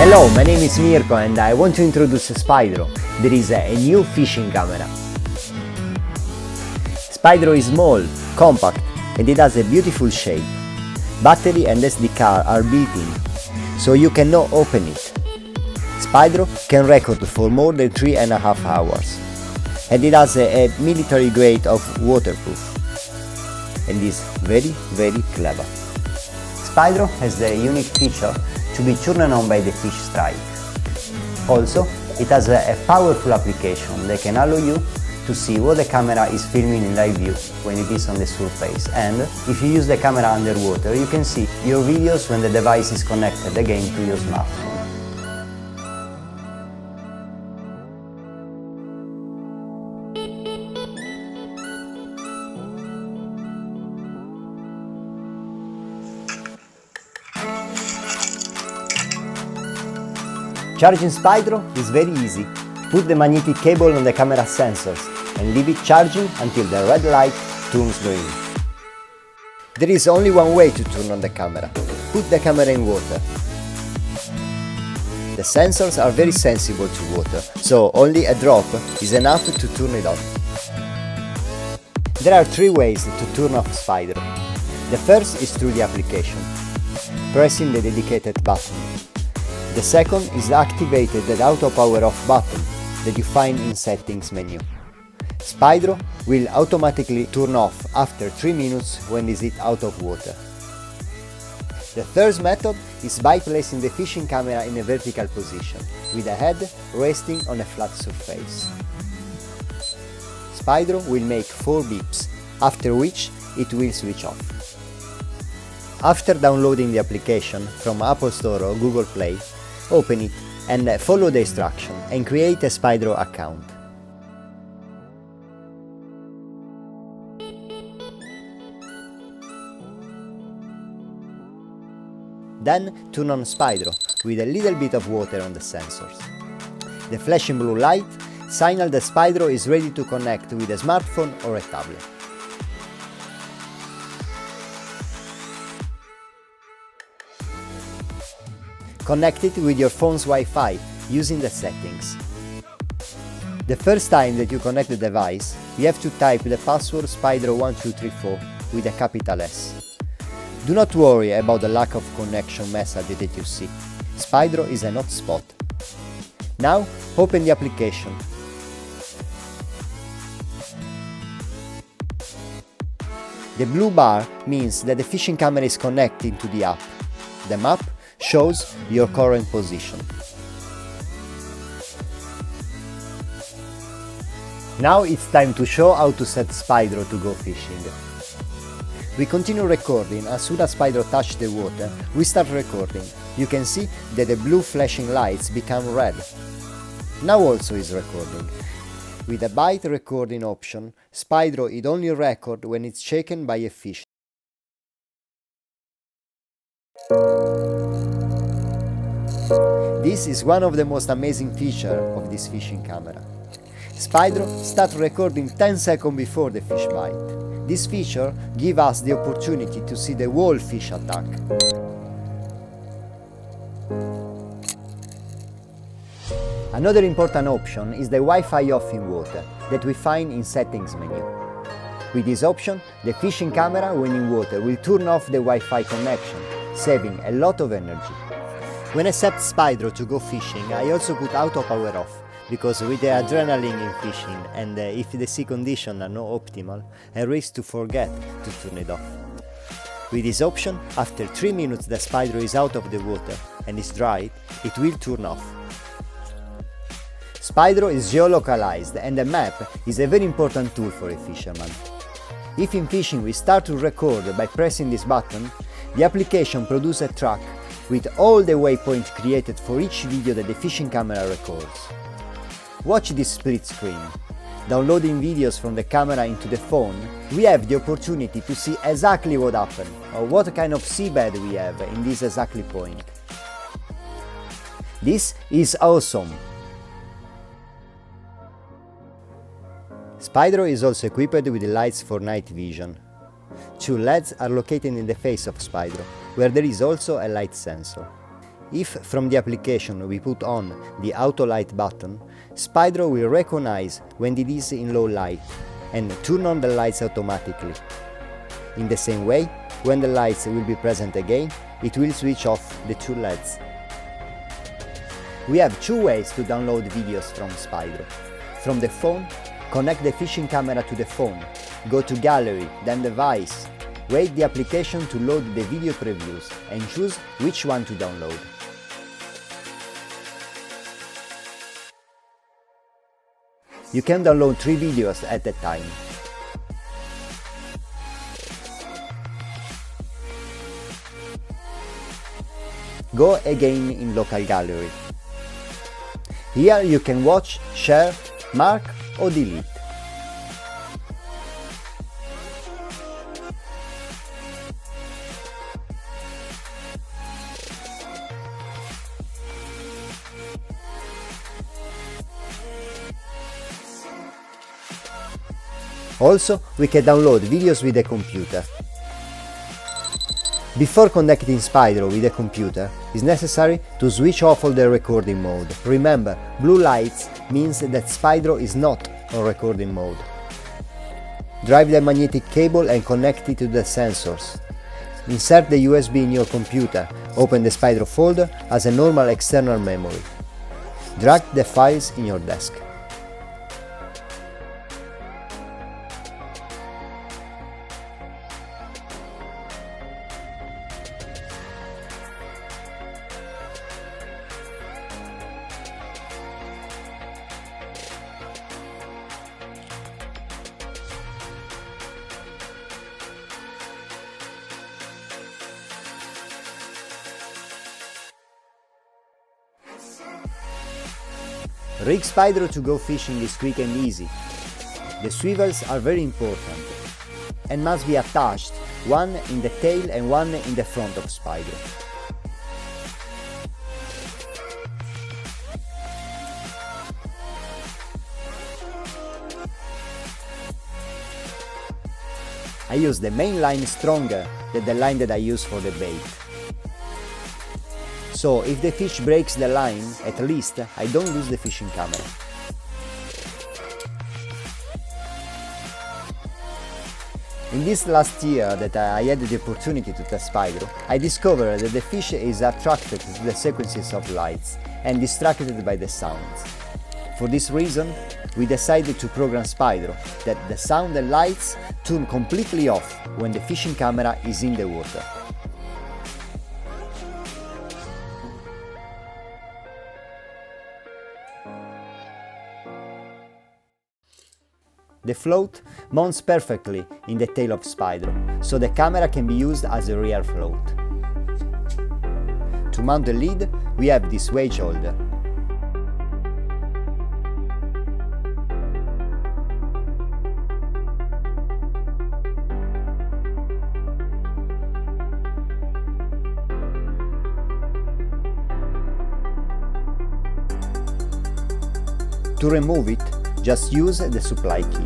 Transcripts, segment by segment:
Hello, my name is Mirko and I want to introduce Spydro. There is a new fishing camera. Spydro is small, compact and it has a beautiful shape. Battery and SD card are built in, so you cannot open it. Spydro can record for more than 3.5 hours and it has a military grade of waterproof and is very clever. Spydro has the unique feature to be turned on by the fish strike. Also, it has a powerful application that can allow you to see what the camera is filming in live view when it is on the surface, and if you use the camera underwater you can see your videos when the device is connected again to your smartphone. Charging Spydro is very easy. Put the magnetic cable on the camera sensors and leave it charging until the red light turns green. There is only one way to turn on the camera. Put the camera in water. The sensors are very sensitive to water, so only a drop is enough to turn it on. There are 3 ways to turn off Spydro. The first is through the application, pressing the dedicated button. The second is the activated auto power off button that you find in settings menu. Spydro will automatically turn off after 3 minutes when it is out of water. The third method is by placing the fishing camera in a vertical position, with the head resting on a flat surface. Spydro will make 4 beeps, after which it will switch off. After downloading the application from Apple Store or Google Play, open it and follow the instruction and create a Spydro account. Then turn on Spydro with a little bit of water on the sensors. The flashing blue light signal that Spydro is ready to connect with a smartphone or a tablet. Connect it with your phone's Wi-Fi using the settings. The first time that you connect the device, you have to type the password Spydro1234 with a capital S. Do not worry about the lack of connection message that you see. Spydro is an hotspot. Now open the application. The blue bar means that the fishing camera is connected to the app. The map shows your current position. Now it's time to show how to set Spydro to go fishing. We continue recording. As soon as Spydro touches the water, we start recording. You can see that the blue flashing lights become red. Now also is recording. With the bite recording option, Spydro it only records when it's shaken by a fish. This is one of the most amazing features of this fishing camera. Spydro starts recording 10 seconds before the fish bite. This feature gives us the opportunity to see the whole fish attack. Another important option is the Wi-Fi off in water that we find in settings menu. With this option, the fishing camera when in water will turn off the Wi-Fi connection, saving a lot of energy. When I set Spydro to go fishing, I also put auto power off, because with the adrenaline in fishing and if the sea conditions are not optimal, I risk to forget to turn it off. With this option, after 3 minutes the Spydro is out of the water and is dry, it will turn off. Spydro is geolocalized and the map is a very important tool for a fisherman. If in fishing we start to record by pressing this button, the application produces a track with all the waypoints created for each video that the fishing camera records. Watch this split screen. Downloading videos from the camera into the phone, we have the opportunity to see exactly what happened or what kind of seabed we have in this exactly point. This is awesome! Spydro is also equipped with lights for night vision. 2 LEDs are located in the face of Spydro, where there is also a light sensor. If from the application we put on the auto light button, Spydro will recognize when it is in low light and turn on the lights automatically. In the same way, when the lights will be present again, it will switch off the two LEDs. We have two ways to download videos from Spydro. From the phone, connect the fishing camera to the phone, go to Gallery, then Device, wait the application to load the video previews and choose which one to download. You can download 3 videos at a time. Go again in Local Gallery. Here you can watch, share, mark or delete. Also, we can download videos with a computer. Before connecting Spydro with a computer, it's necessary to switch off all the recording mode. Remember, blue lights means that Spydro is not on recording mode. Drive the magnetic cable and connect it to the sensors. Insert the USB in your computer, open the Spydro folder as a normal external memory. Drag the files in your desk. Rig Spydro to go fishing is quick and easy. The swivels are very important and must be attached, one in the tail and one in the front of Spydro. I use the main line stronger than the line that I use for the bait. So if the fish breaks the line, at least I don't lose the fishing camera. In this last year that I had the opportunity to test Spydro, I discovered that the fish is attracted to the sequences of lights and distracted by the sounds. For this reason, we decided to program Spydro that the sound and lights turn completely off when the fishing camera is in the water. The float mounts perfectly in the tail of Spydro, so the camera can be used as a rear float. To mount the lid, we have this wedge holder. To remove it, just use the supply key.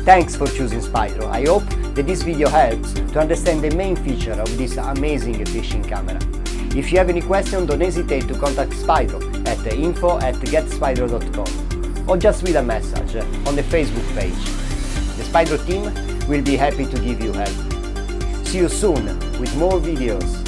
Thanks for choosing Spydro. I hope that this video helps to understand the main feature of this amazing fishing camera. If you have any questions, don't hesitate to contact Spydro at info@getspydro.com or just read a message on the Facebook page. The Spydro team will be happy to give you help. See you soon with more videos.